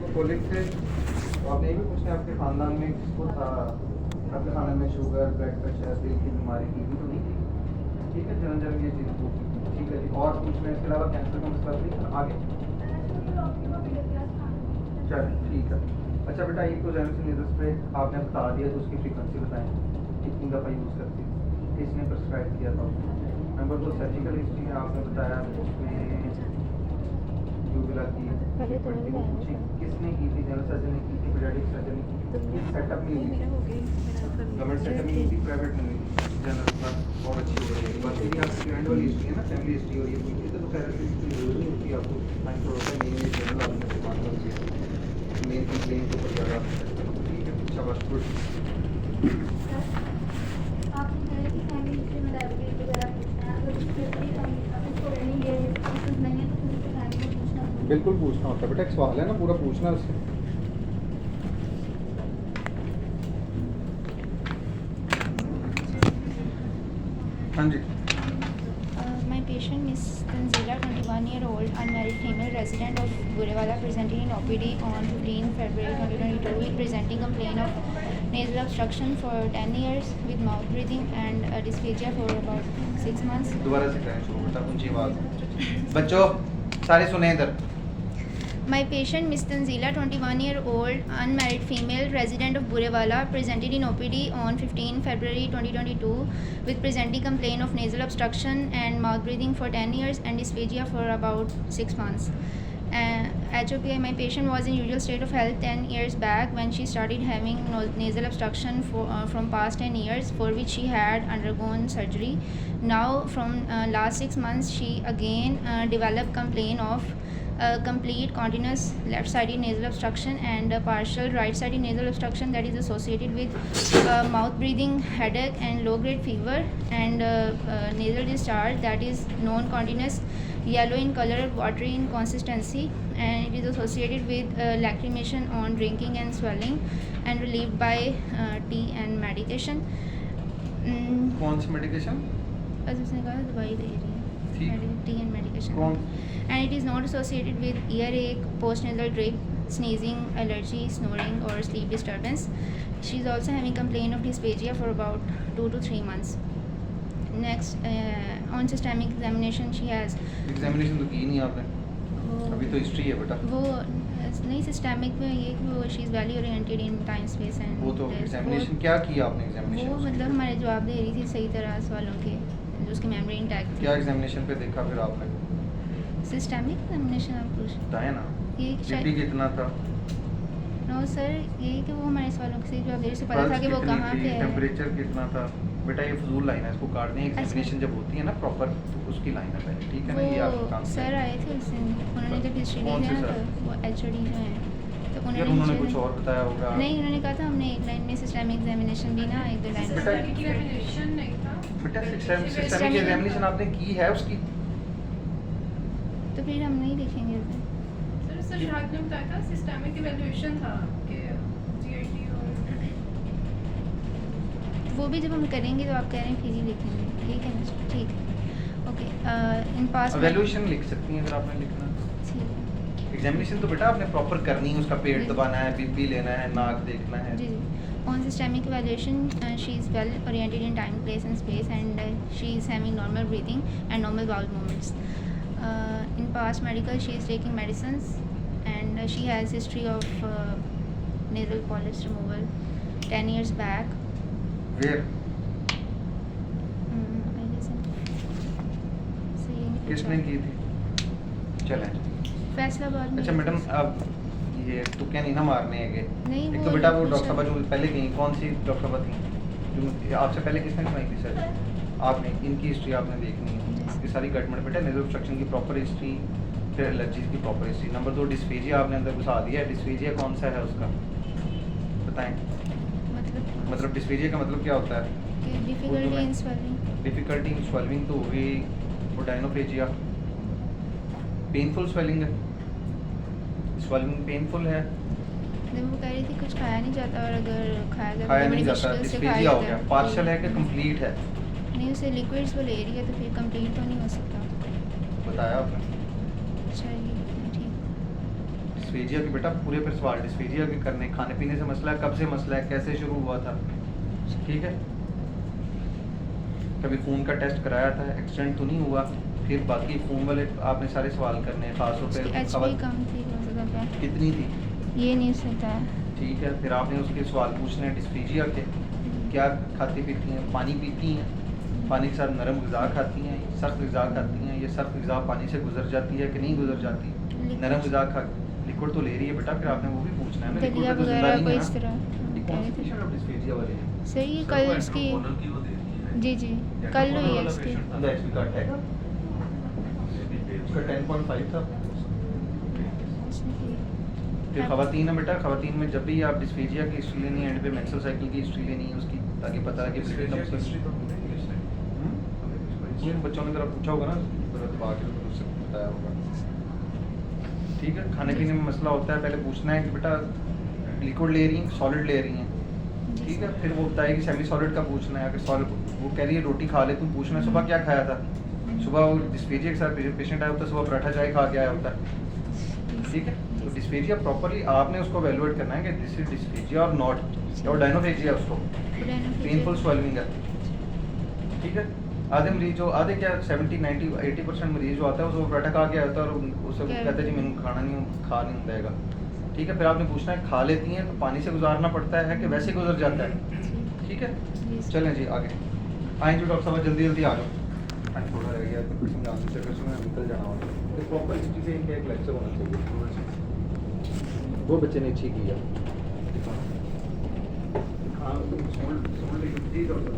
आपको कोलिक से, तो आपने ये भी पूछना है आपके खानदान में किसको था, आपके खानदान में शुगर, ब्लड प्रेशर, दिल की बीमारी, टीबी तो नहीं थी? ठीक है, जन्म जन्म ये चीज़ पूछनी थी। ठीक है जी, और पूछना है इसके अलावा कैंसर का मसला नहीं था आगे? चल ठीक है। अच्छा बेटा, एक तो जैनसिन स्प्रे आपने बता दिया, तो उसकी फ्रीक्वेंसी बताएं कितनी दफ़ा यूज़ करती है, किसने प्रिस्क्राइब किया था उसको? नंबर 2 सर्जिकल हिस्ट्री है, आपने बताया उसमें यूविला की पट्टी वो पूछी, किसने की थी? जनरल सर्जन ने की थी, पीडियाट्रिक सर्जन ने की थी? किस सेटअप में हुई थी? गवर्नमेंट सेटअप में हुई थी, प्राइवेट में हुई थी? जनरल का बहुत अच्छी हो रही है। बस ये आपकी एंड वाली हिस्ट्री है ना, फैमिली हिस्ट्री, और ये कोई तो पैरासिट की जरूरत नहीं होती आपको, टाइम पर होता है मेन ये जनरल आपने से बात होती है, मेन कंप्लेन के ऊपर ज़्यादा। ठीक है, अच्छा बस गुड। बिल्कुल पूछना होता है बेटा, एक सवाल है ना, पूरा पूछना है उससे। हाँ जी। My patient Miss Tanzila, 21-year-old, unmarried female resident of Burewala, presented in OPD on 15 February 2022 with presenting complaint of nasal obstruction for 10 years with mouth breathing and dysphagia for about 6 months. दोबारा से करें शुरू बेटा, ऊंची आवाज़। बच्चों सारे सुने इधर। My patient Miss Tanzila, 21-year-old, unmarried female resident of Burewala, presented in OPD on 15 February 2022 with presenting complaint of nasal obstruction and mouth breathing for 10 years and dysphagia for about 6 months. HOPI, my patient was in usual state of health 10 years back when she started having nasal obstruction from past 10 years, for which she had undergone surgery. Now from last 6 months she again developed complaint of complete continuous left-sided nasal obstruction and partial right-sided nasal obstruction that is associated with mouth breathing, headache and low-grade fever, and nasal discharge that is non-continuous, yellow in color, watery in consistency, and it is associated with lacrimation on drinking and swelling and relieved by tea and medication. कौन सी medication? बस उसने कहा दवाई दे रही ठीक। है, T and medication. कौन? And it is not associated with earache, postnasal drip, sneezing, allergy, snoring or sleep disturbance. She is also having complaint of dysphagia for about 2 to 3 months. Next, on systemic examination she has examination तो की नहीं आपने, अभी तो history है बेटा। वो नहीं, सिस्टमिक में ये कि वो she is valley oriented in time space and वो तो एग्जामिनेशन क्या किया आपने? वो एग्जामिनेशन मतलब हमारे जवाब दे रही थी सही तरह सवालों के, जो उसकी मेमोरी इंटैक्ट थी। क्या एग्जामिनेशन पे देखा फिर आपने? सिस्टमिक एग्जामिनेशन आप पूछ बताए ना, ये जीपी कितना था? नो सर, ये कि वो हमारे सवालों के सही जवाब दे रही से पता था कि वो कहाँ पे है। टेम्परेचर कितना था? बेटा ये फजूल लाइन है, इसको काट दें। एग्जामिनेशन जब होती है ना प्रॉपर, तो उसकी लाइन है पहले, ठीक है ना? ये आपका काम वो सर आए थे उस दिन, उन्होंने जब हिस्ट्री दी कौन से है ना, सर? तो वो एचओडी जो है, तो यार उन्होंने उन्होंने मुझे- कुछ और बताया होगा। नहीं, उन्होंने कहा था हमने एक लाइन में सिस्टमिक एग्जामिनेशन दी ना, एक दो लाइन बेटा बेटा सिस्टम की एग्जामिनेशन आपने की है उसकी? तो फिर हम नहीं देखेंगे उसे। सर शाहद ने बताया था सिस्टमिक इवैल्यूएशन था कि जीआईटी और वो भी जब हम करेंगे तो आप कह रहे हैं फिर ही लिखेंगे, ठीक है ना? ठीक है, ओके। इन पास एवैल्यूएशन लिख सकती हैं अगर आपने लिखना। ठीक है एग्जामिनेशन तो बेटा आपने प्रॉपर करनी है, उसका पेट जी। दबाना है, बीपी लेना है, नाक देखना है। जी जी। On systemic evaluation, she is well oriented in time, place, and space, and she is having normal breathing and normal bowel movements. In past medical, she is taking medicines, and she has history of nasal polyps removal 10 years back. Where? I guess so ये नहीं किसने पूछा। की थी? चलें। फैसलाबाद में। अच्छा madam, अब ये तुक्के नहीं ना मारने हैं नहीं, एक वो तो बेटा वो पूछा- डॉक्टर साहब जो पहले गई, कौन सी डॉक्टर साहब थी जो आपसे पहले किसने सुनाई थी? सर आपने, इनकी हिस्ट्री आपने देखनी है, ये सारी गटमट बेटा, नेजल ऑब्स्ट्रक्शन की प्रॉपर हिस्ट्री, फिर एलर्जीज की प्रॉपर हिस्ट्री। नंबर 2 डिस्फेजिया आपने अंदर घुसा दिया है। डिस्फेजिया कौन सा है उसका बताएं? मतलब डिस्फेजिया का मतलब क्या होता है? Difficulty in swelling. Difficulty in swelling तो हो गई, और डायनोफेजिया पेनफुल स्वेलिंग है, स्वेलिंग पेनफुल है, जब वो कह रही थी कुछ खाया नहीं जाता, और अगर खाया जाता खाया तो बड़ी नहीं जाता, मुश्किल से डिस्फेजिया खाया हो गया। जाता है। पार्शियल है कि कंप्लीट है? नहीं, उसे लिक्विड्स वो ले रही है तो फिर कंप्लीट तो नहीं हो सकता। बताया आपने। अच्छा ये ठीक। डिस्फेजिया के बेटा पूरे पर सवाल डिस्फेजिया के करने, खाने पीने से मसला है, कब से मसला है, कैसे शुरू हुआ था, ठीक है, कभी खून का टेस्ट कराया था, एक्सीडेंट तो नहीं हुआ, फिर बाकी खून वाले आपने सारे सवाल करने हैं, खास तौर पे एचबी कम थी बहुत ज़्यादा, कितनी थी, ये नहीं सकता है। ठीक है, फिर आपने उसके सवाल पूछने हैं डिस्फेजिया के, क्या खाती पीती हैं, पानी पीती हैं, पानी के साथ नरम ग़िज़ा खाती हैं, सख्त ग़िज़ा खाती हैं, ये सख्त ग़िज़ा पानी से गुजर जाती है कि नहीं गुजर जाती, नरम ग़िज़ा खा लिक्विड तो ले रही है बेटा, फिर आपने वो भी पूछना है ना, दलिया लिक्विड तो जिंदा वगैरह नहीं कोई है इस ना। तरह ये कौन सी पेशेंट है डिस्फेजिया वाले हैं? सर ये कल इसकी जी जी कल हुई है इसकी। अंदर एचपी का अटैक उसका 10.5 था। फिर खवातीन है बेटा, खवातीन में जब भी आप डिस्फेजिया की हिस्ट्री लेनी है, एंड पे मेंस्ट्रुअल साइकिल की हिस्ट्री लेनी है उसकी, ताकि पता है कि जिन बच्चों ने जरा पूछा होगा ना दबा के तो उससे बताया होगा, ठीक है। खाने पीने में मसला होता है, पहले पूछना है कि बेटा लिक्विड ले रही हैं सॉलिड ले रही हैं, ठीक है, फिर वो बताएगी सेमी सॉलिड का पूछना है, अगर सॉलिड वो कह रही है रोटी खा ले, तुम पूछना है सुबह क्या खाया था, सुबह वो डिस्फेजिया के साथ पेशेंट आया होता है, सुबह पराठा चाय खा के आया होता है, ठीक है। तो डिस्फेजिया प्रॉपर्ली आपने उसको एवेलुएट करना है कि दिस इज डिस्फेजिया और नॉट, और डायनोफेजिया उसको पेनफुल स्वेलिंग है, ठीक है। आधे मरीज जो आधे क्या 70-90-80% मरीज जो आता है उसको पराठा खा के आता है और उससे कहते हैं जी मैंने खाना नहीं खा नहीं जाएगा, ठीक है। फिर आपने पूछना है खा लेती हैं तो पानी से गुजारना पड़ता है कि वैसे गुजर जाता है, ठीक है। चलें जी आगे आएँ जो डॉक्टर साहब जल्दी जल्दी आ जाओ, टाइम थोड़ा रह गया तो कुछ समझाने से फिर मैं निकल जाना होगा, तो प्रॉपर इस चीज़ इनका एक लेक्चर होना चाहिए। वो बच्चे ने ठीक किया, हाँ जी डॉक्टर